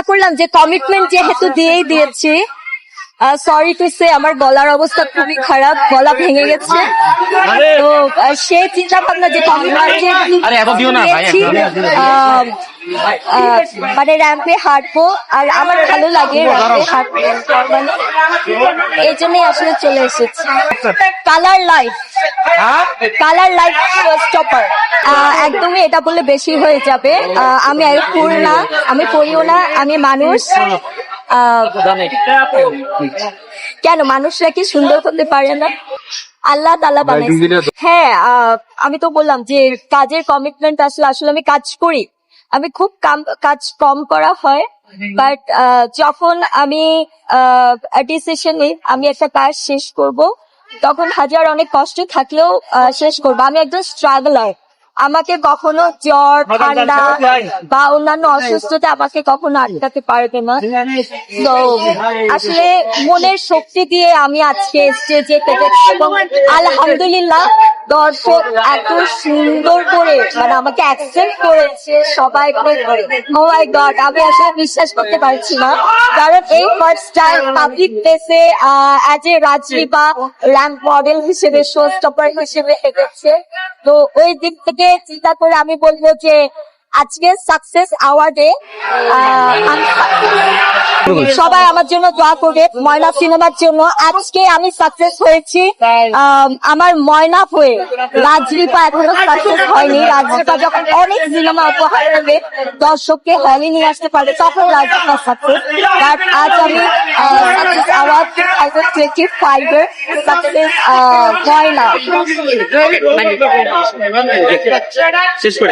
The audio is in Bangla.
করলাম যে কমিটমেন্ট যেহেতু দিয়েই দিয়েছি, সরি টু সে আমার গলার অবস্থা খুবই খারাপ, গলা ভেঙে গেছে। তো সে চিন্তা ভাবনা যে কমিটমেন্ট দিয়েছি মানে র্যাম্পে হাঁটবো, আর আমার ভালো লাগে র্যাম্পে হাঁটবো, এই জন্যই আসলে চলে এসেছি। Colour life, colour life stopper, একদমই এটা বললে বেশি হয়ে যাবে। আমি ফুল না, আমি পড়িও না, আমি মানুষ। কেন মানুষরা কি সুন্দর করতে পারে না? আল্লাহ তাআলা বানাইছে। হ্যাঁ, আমি তো বললাম যে কাজের কমিটমেন্ট আসলে আসলে আমি কাজ করি, আমি খুব কাজ কম করা হয়, বাট যখন আমি ডিসিশন নিই আমি একটা কাজ শেষ করব, তখন হাজার অনেক কষ্ট থাকলেও শেষ করবো। আমি একজন স্ট্রাগলার, আমাকে কখনো জ্বর ঠান্ডা বা অন্যান্য অসুস্থতা আমাকে কখনো আটকাতে পারবে না। তো আসলে মনের শক্তি দিয়ে আমি আজকে স্টেজে পেরেছি এবং আলহামদুলিল্লাহ দর্শক এত সুন্দর করে মানে আমাকে অ্যাকসেপ্ট করেছে সবাই। ও মাই গড, আমি আসলে বিশ্বাস করতে পারছি না, কারণ এই ফার্স্ট টাইম পাবলিক প্লেসে অ্যাজ এ রাজদীপা র্যাম্প মডেল হিসেবে, শো স্টপার হিসেবে এগোচ্ছে। তো ওই দিক থেকে চিন্তা করে আমি বলবো যে আজকে সাকসেস অ্যাওয়ার্ডে সবাই আমার জন্য দোয়া করবে, ময়না সিনেমার জন্য। আজকে আমি সাকসেস হয়েছি আমার ময়না হয়ে, রাজদীপা এখনো সাকসেস হয়নি। রাজদীপা যখন অনেক সিনেমা উপহার দেবে, দর্শককে হলে নিয়ে আসতে পারে, তখন রাজদীপা সাকসেস। বাট আজ আমি সাকসেস অ্যাওয়ার্ড 2025 এর সাকসেস ময়না। শেষ করে